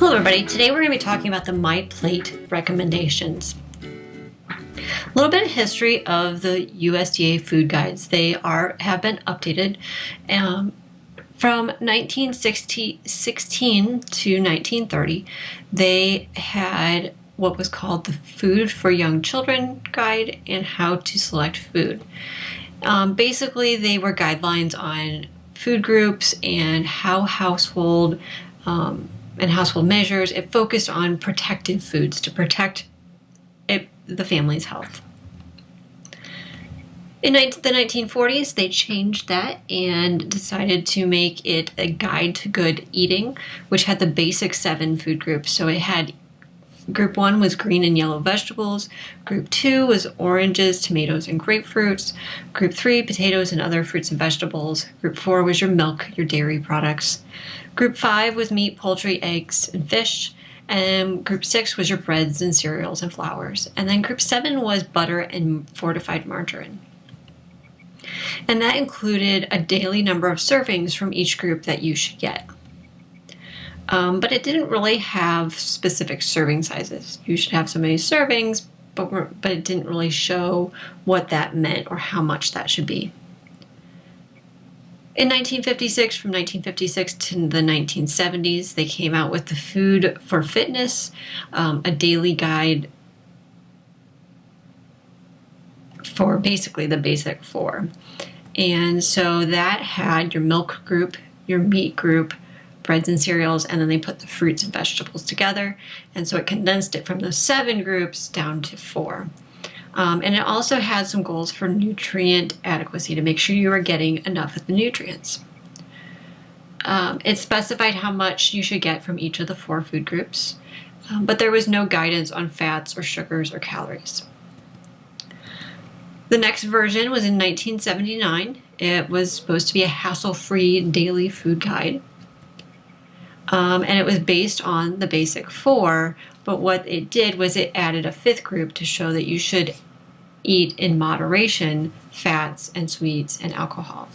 Hello everybody, today we're going to be talking about the My Plate recommendations. A little bit of history of the USDA food guides. They have been updated from 1916 to 1930. They had what was called the Food for Young Children Guide and How to Select Food. Basically, they were guidelines on food groups and how household measures. It focused on protected foods to protect the family's health. In the 1940s, they changed that and decided to make it a guide to good eating, which had the basic 7 food groups. So it had Group 1 was green and yellow vegetables. Group 2 was oranges, tomatoes, and grapefruits. Group 3, potatoes and other fruits and vegetables. Group 4 was your milk, your dairy products. Group 5 was meat, poultry, eggs, and fish. And Group 6 was your breads and cereals and flours. And then Group 7 was butter and fortified margarine. And that included a daily number of servings from each group that you should get. But it didn't really have specific serving sizes. You should have so many servings, but it didn't really show what that meant or how much that should be. In 1956, from 1956 to the 1970s, they came out with the Food for Fitness, a daily guide for basically the basic 4. And so that had your milk group, your meat group, breads and cereals, and then they put the fruits and vegetables together. And so it condensed it from those 7 groups down to 4. And it also had some goals for nutrient adequacy to make sure you are getting enough of the nutrients. It specified how much you should get from each of the 4 food groups, but there was no guidance on fats or sugars or calories. The next version was in 1979. It was supposed to be a hassle-free daily food guide. And it was based on the basic 4, but what it did was it added a 5th group to show that you should eat in moderation fats and sweets and alcohol.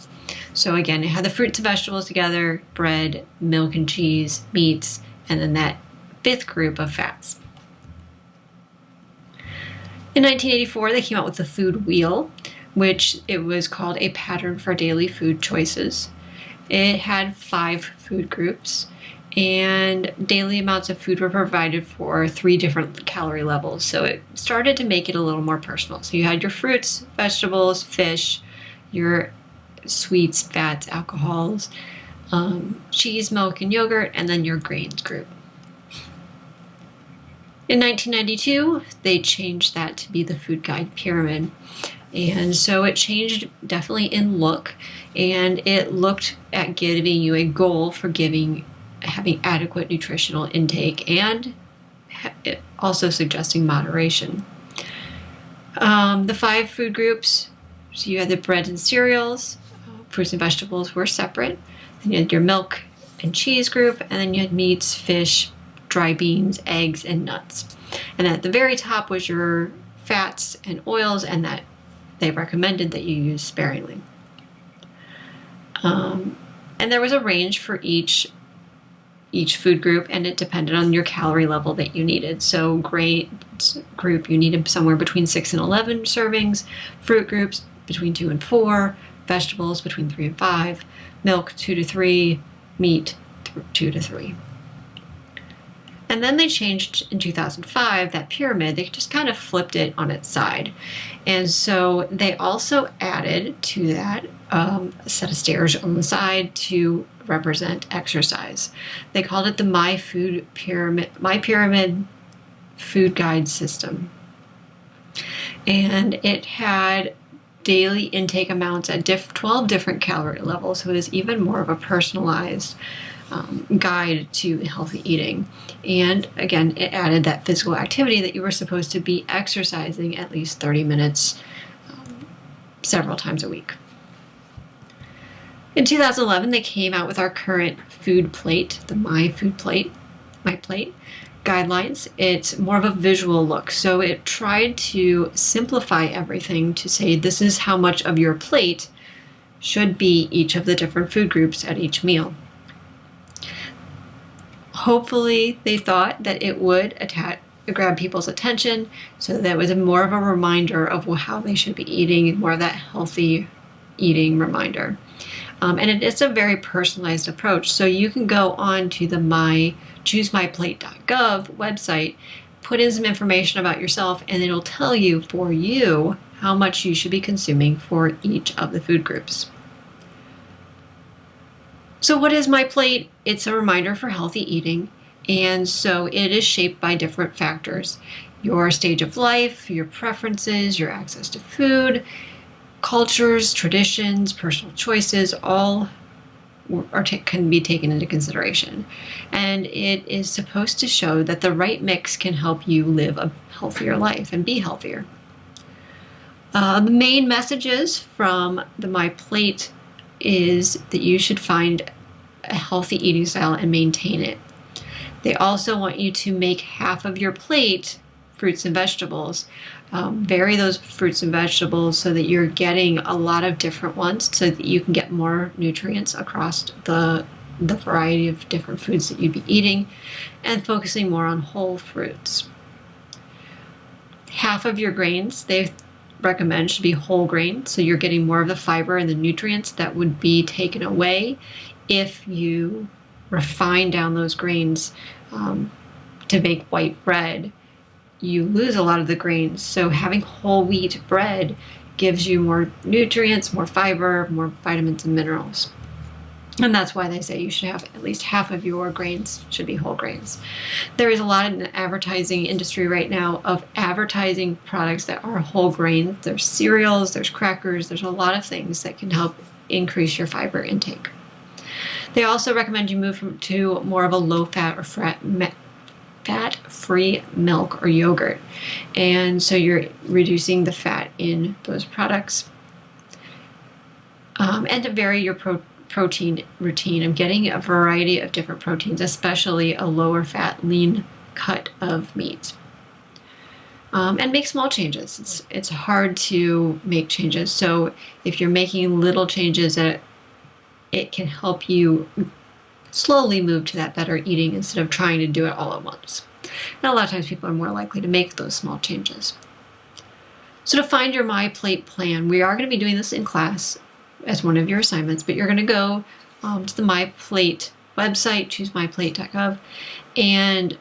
So again, it had the fruits and vegetables together, bread, milk and cheese, meats, and then that 5th group of fats. In 1984, they came out with the Food Wheel, which it was called a pattern for daily food choices. It had 5 food groups, and daily amounts of food were provided for 3 different calorie levels. So it started to make it a little more personal. So you had your fruits, vegetables, fish, your sweets, fats, alcohols, cheese, milk, and yogurt, and then your grains group. In 1992, they changed that to be the Food Guide Pyramid. And so it changed definitely in look, and it looked at giving you a goal for having adequate nutritional intake and also suggesting moderation. The 5 food groups, so you had the bread and cereals, fruits and vegetables were separate. Then you had your milk and cheese group, and then you had meats, fish, dry beans, eggs, and nuts. And at the very top was your fats and oils, and that they recommended that you use sparingly. And there was a range for each food group, and it depended on your calorie level that you needed. So grains group, you needed somewhere between 6 and 11 servings, fruit groups between 2 and 4, vegetables between 3 and 5, milk 2 to 3, meat 2 to 3. And then they changed in 2005 that pyramid. They just kind of flipped it on its side. And so they also added to that a set of stairs on the side to represent exercise. They called it the My Pyramid Food Guide System. And it had daily intake amounts at 12 different calorie levels, so it was even more of a personalized guide to healthy eating. And again, it added that physical activity that you were supposed to be exercising at least 30 minutes several times a week. In 2011, they came out with our current food plate, the My Plate guidelines. It's more of a visual look. So it tried to simplify everything to say this is how much of your plate should be each of the different food groups at each meal. Hopefully they thought that it would grab people's attention, so that was more of a reminder of how they should be eating, more of that healthy eating reminder. And it is a very personalized approach. So you can go on to the ChooseMyPlate.gov website, put in some information about yourself, and it'll tell you for you how much you should be consuming for each of the food groups. So what is My Plate? It's a reminder for healthy eating. And so it is shaped by different factors: your stage of life, your preferences, your access to food, cultures, traditions, personal choices, all can be taken into consideration. And it is supposed to show that the right mix can help you live a healthier life and be healthier. The main messages from the My Plate is that you should find a healthy eating style and maintain it. They also want you to make half of your plate fruits and vegetables. Vary those fruits and vegetables so that you're getting a lot of different ones, so that you can get more nutrients across the variety of different foods that you'd be eating, and focusing more on whole fruits. Half of your grains they recommend should be whole grain, so you're getting more of the fiber and the nutrients that would be taken away if you refine down those grains to make white bread. You lose a lot of the grains. So having whole wheat bread gives you more nutrients, more fiber, more vitamins and minerals. And that's why they say you should have at least half of your grains should be whole grains. There is a lot in the advertising industry right now of advertising products that are whole grain. There's cereals, there's crackers, there's a lot of things that can help increase your fiber intake. They also recommend you move to more of a low-fat or fat-free milk or yogurt. And so you're reducing the fat in those products. And to vary your protein routine of getting a variety of different proteins, especially a lower fat, lean cut of meat. And make small changes. It's hard to make changes. So if you're making little changes, it can help you slowly move to that better eating instead of trying to do it all at once. And a lot of times people are more likely to make those small changes. So to find your My Plate plan, we are going to be doing this in class as one of your assignments, but you're going to go to the My Plate website, ChooseMyPlate.gov, and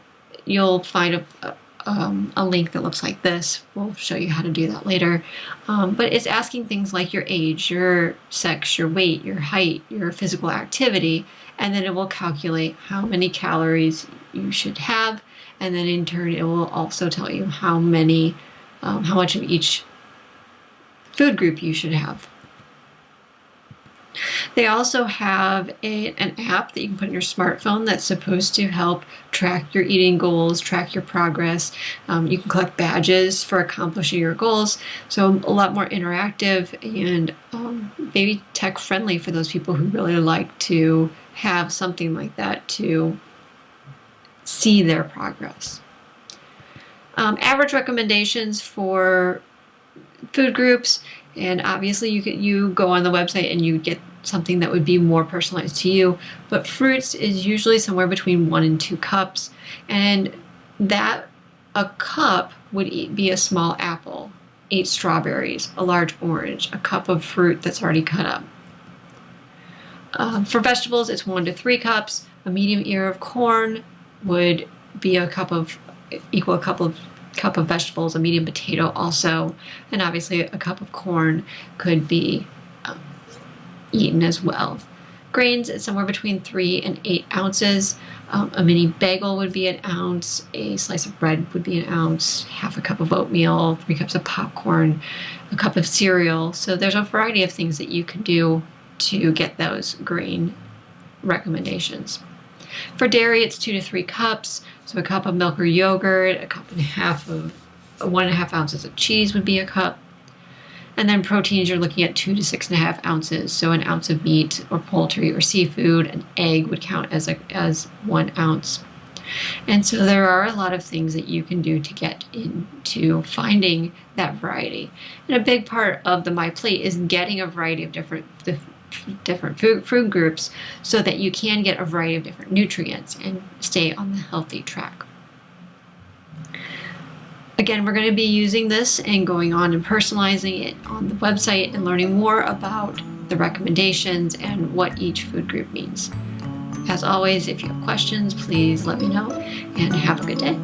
you'll find a link that looks like this. We'll show you how to do that later. But it's asking things like your age, your sex, your weight, your height, your physical activity, and then it will calculate how many calories you should have, and then in turn it will also tell you how much of each food group you should have. They also have an app that you can put in your smartphone that's supposed to help track your eating goals, track your progress. You can collect badges for accomplishing your goals. So a lot more interactive and maybe tech friendly for those people who really like to have something like that to see their progress. Average recommendations for food groups, and obviously you go on the website and you get something that would be more personalized to you, but fruits is usually somewhere between 1 and 2 cups, and that a cup would be a small apple, 8 strawberries, a large orange, a cup of fruit that's already cut up. For vegetables, it's 1 to 3 cups. A medium ear of corn would be equal a cup of vegetables. A medium potato also, and obviously a cup of corn could be eaten as well. Grains is somewhere between 3 and 8 ounces. A mini bagel would be an ounce. A slice of bread would be an ounce. Half a cup of oatmeal, 3 cups of popcorn, a cup of cereal. So there's a variety of things that you can do to get those grain recommendations. For dairy, it's 2 to 3 cups. So a cup of milk or yogurt, a cup and a half of 1.5 ounces of cheese would be a cup. And then proteins, you're looking at 2 to 6.5 ounces. So an ounce of meat or poultry or seafood. An egg would count as 1 ounce. And so there are a lot of things that you can do to get into finding that variety. And a big part of the My Plate is getting a variety of different different food groups so that you can get a variety of different nutrients and stay on the healthy track. Again, we're going to be using this and going on and personalizing it on the website and learning more about the recommendations and what each food group means. As always, if you have questions, please let me know, and have a good day.